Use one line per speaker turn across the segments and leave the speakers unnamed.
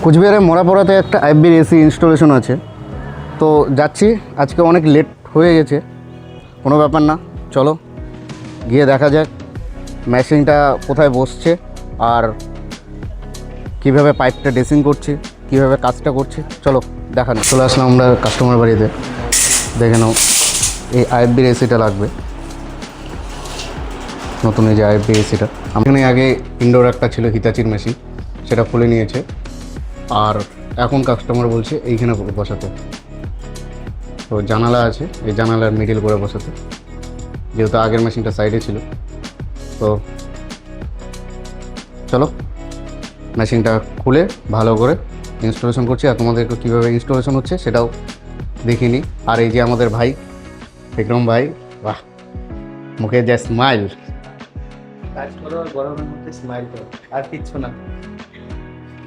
কুচবিহারে মোড়াপাড়াতে একটা আইএফবির AC installation আছে, তো যাচ্ছি। আজকে অনেক লেট হয়ে গেছে, কোনো ব্যাপার না, চলো গিয়ে দেখা যাক মেশিনটা কোথায় বসছে আর কিভাবে পাইপটা ড্রেসিং করছি, কিভাবে কাজটা করছি। চলো দেখানো। চলে আসলাম আমরা কাস্টমার বাড়িতে। দেখে নাও, এই আইএফবির এসিটা লাগবে, নতুন এই যে আইএফবি এসিটা। এখানে আগে ইনডোর একটা ছিল হিতাচির মেশিন, সেটা খুলে নিয়েছে, আর এখন কাস্টমার বলছে এইখানে বসাতে। তো জানালা আছে, এই জানালার মিডিল করে বসাতে, যেহেতু আগের মেশিনটা সাইডে ছিল। তো চলো মেশিনটা খুলে ভালো করে ইনস্টলেশন করছি, আর তোমাদেরকে কীভাবে ইনস্টলেশন হচ্ছে সেটাও দেখিয়ে নিই। আর এই যে আমাদের ভাই বিক্রম ভাই, বাহ, মুখে যে স্মাইল,
কাজ করো আর গরমের মধ্যে স্মাইল করো, আর কিচ্ছু না।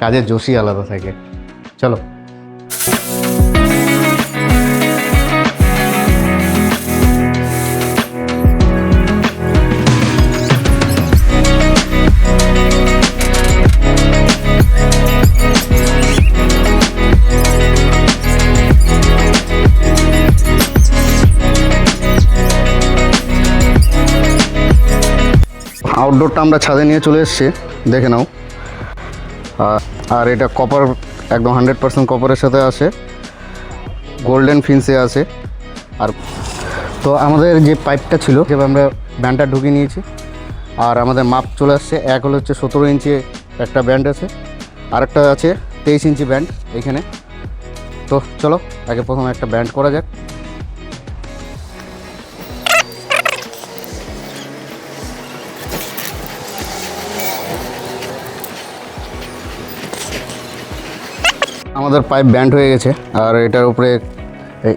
কাজের জোশই আলাদা থাকে। চলো। আউটডোরটা আমরা ছাদে নিয়ে চলে এসেছি, দেখে নাও। আর এটা কপার, একদম 100% কপারের সাথে আসে, গোল্ডেন ফিন্সে আছে। আর তো আমাদের যে পাইপটা ছিল, যে আমরা ব্যান্ডটা ঢুকিয়ে নিয়েছি, আর আমাদের মাপ চলে আসছে। এক হলো হচ্ছে 17 ইঞ্চি একটা ব্যান্ড আছে, আরেকটা আছে 23 ইঞ্চি ব্যান্ড এখানে। তো চলো আগে প্রথমে একটা ব্যান্ড করা যাক। আমাদের পাইপ ব্যান্ড হয়ে গেছে, আর এটার উপরে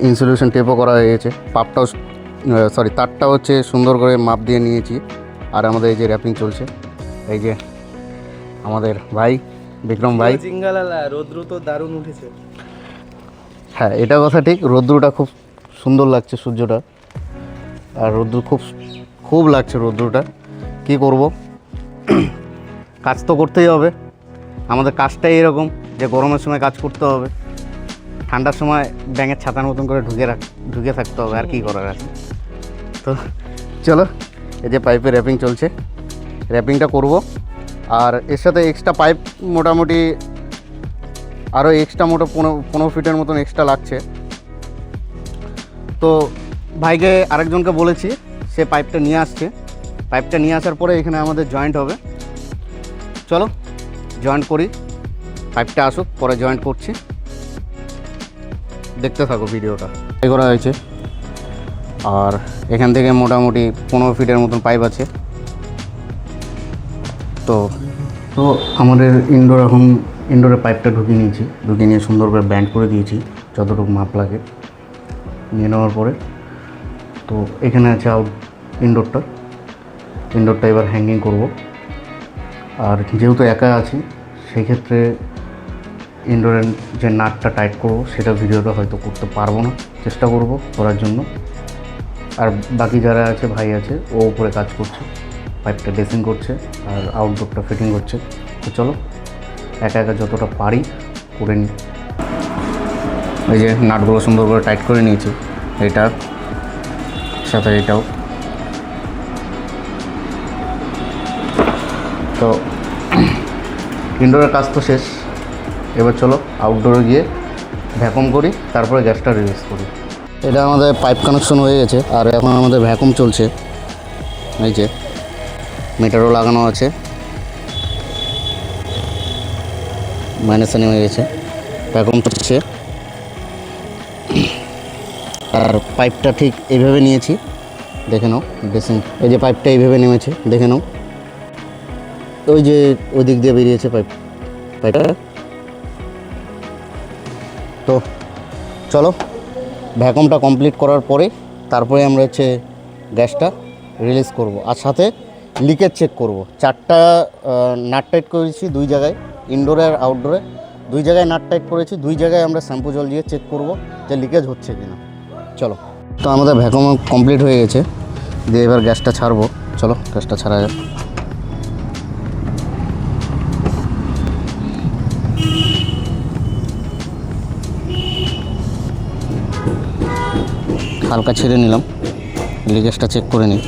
ইনসুলেশন টেপও করা হয়ে গেছে। তারটা হচ্ছে সুন্দর করে মাপ দিয়ে নিয়েছি। আর আমাদের এই যে র্যাপিং চলছে, এই যে আমাদের ভাই বিক্রম ভাই।
জিঙ্গালালা, রৌদ্র তো দারুণ উঠেছে।
হ্যাঁ, এটা কথা ঠিক, রৌদ্রটা খুব সুন্দর লাগছে, সূর্যটা, আর রৌদ্র খুব লাগছে রৌদ্রটা। কি করব, কাজ তো করতেই হবে। আমাদের কাজটাই এরকম যে গরমের সময় কাজ করতে হবে, ঠান্ডার সময় ব্যাঙের ছাতার মতন করে ঢুকে থাকতে হবে, আর কি করার আছে। তো চলো, এই যে পাইপে র্যাপিং চলছে, র্যাপিংটা করব। আর এর সাথে এক্সট্রা পাইপ মোটামুটি আরও এক্সট্রা 15 ফিটের মতন এক্সট্রা লাগছে। তো ভাইকে আরেকজনকে বলেছি, সে পাইপটা নিয়ে আসছে। পাইপটা নিয়ে আসার পরে এখানে আমাদের জয়েন্ট হবে। চলো জয়েন্ট করি, পাইপটা আসুক, পরে জয়েন্ট করছি, দেখতে থাকো ভিডিওটা। এই করা হয়েছে, আর এখান থেকে মোটামুটি 15 ফিটের মতন পাইপ আছে। তো আমাদের ইনডোরে পাইপটা ঢুকিয়ে নিয়ে সুন্দর করে ব্যান্ড করে দিয়েছি, যতটুকু মাপ লাগে নিয়ে নেওয়ার পরে। তো এখানে আছে ইনডোরটা এবার হ্যাঙ্গিং করব। আর যেহেতু একা আছি, সেই ক্ষেত্রে ইনডোরের যে নাটটা টাইট করবো সেটা ভিডিওটা হয়তো করতে পারবো না, চেষ্টা করব করার জন্য। আর বাকি যারা আছে, ভাই আছে, ও উপরে কাজ করছে, পাইপটা ড্রেসিং করছে আর আউটডোরটা ফিটিং করছে। তো চলো একা যতটা পারি করে নিই। এই যে নাটগুলো সুন্দর করে টাইট করে নিয়েছি, এইটার সাথে এটাও। তো ইনডোরের কাজ তো শেষ, এবার চলো আউটডোরে গিয়ে ভ্যাকুম করি, তারপরে গ্যাসটা রিলিজ করি। এটা আমাদের পাইপ কানেকশন হয়ে গেছে, আর এখন আমাদের ভ্যাকুম চলছে। এই যে মিটারও লাগানো আছে, মাইনাসে নেমে গেছে, ভ্যাকুম চলছে। আর পাইপটা ঠিক এইভাবে নিয়েছি, দেখে নাও ড্রেসিং। এই যে পাইপটা এইভাবে নেমেছে, দেখে নাও, ওই যে ওই দিক দিয়ে বেরিয়েছে পাইপটা। তো চলো ভ্যাকুমটা কমপ্লিট করার পরে তারপরে আমরা হচ্ছে গ্যাসটা রিলিজ করব, আর সাথে লিকেজ চেক করব। 4টা নাট টাইট করেছি 2 জায়গায়, ইনডোরে আর আউটডোরে 2 জায়গায় নাট টাইট করেছি। 2 জায়গায় আমরা শ্যাম্পু জল দিয়ে চেক করব যে লিকেজ হচ্ছে কিনা। চলো, তো আমাদের ভ্যাকুম কমপ্লিট হয়ে গেছে, দিয়ে এবার গ্যাসটা ছাড়বো। চলো গ্যাসটা ছাড়া যাক। হালকা ছেড়ে নিলাম, লিকেজটা চেক করে নিই।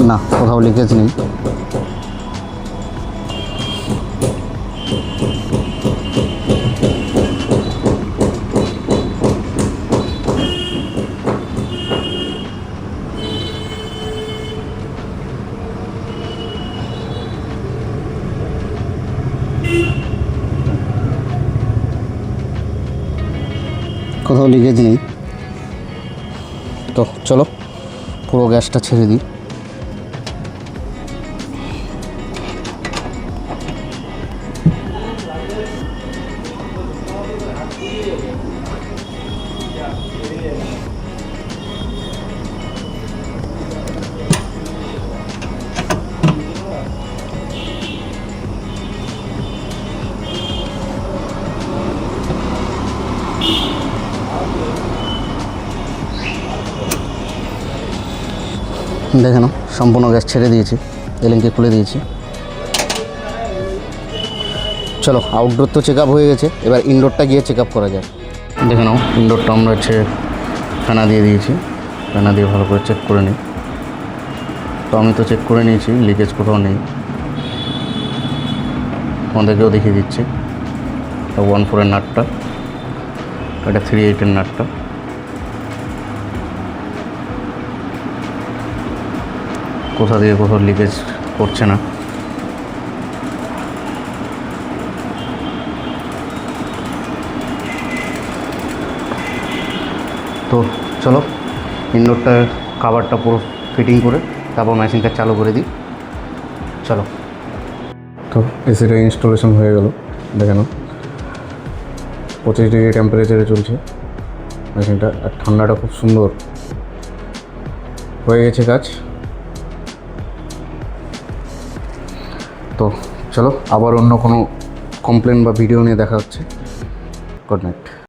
না, কোথাও লিকেজ নেই। কোথাও লিকেজ নেই। তো চলো পুরো গ্যাসটা ছেড়ে দিই। দেখে নাও, সম্পূর্ণ গ্যাস ছেড়ে দিয়েছি, এলএনকে খুলে দিয়েছি। চলো, আউটডোর তো চেক আপ হয়ে গেছে, এবার ইনডোরটা গিয়ে চেক আপ করা যায়। দেখে নাও, ইনডোরটা আমরা হচ্ছে ফেনা দিয়ে দিয়েছি, ফেনা দিয়ে ভালো করে চেক করে নিই। তো আমি তো চেক করে নিয়েছি, লিকেজ কোথাও নেই। আমাদেরকেও দেখিয়ে দিচ্ছি। 14-এর নাটটা, এটা 38-এর নাটটা। কোথা দিয়ে কোথাও লিকেজ করছে না। তো চলো ইনডোরটার কাভারটা পুরো ফিটিং করে তারপর মেশিনটা চালু করে দিই। চলো। তো এসিটা ইনস্টলেশন হয়ে গেল, দেখে নাও 25 ডিগ্রি টেম্পারেচারে চলছে মেশিনটা, আর ঠান্ডাটা খুব সুন্দর হয়ে গেছে কাজ। তো চলো, আবার অন্য কোনো কমপ্লেন বা ভিডিও নিয়ে দেখা হচ্ছে। Good night.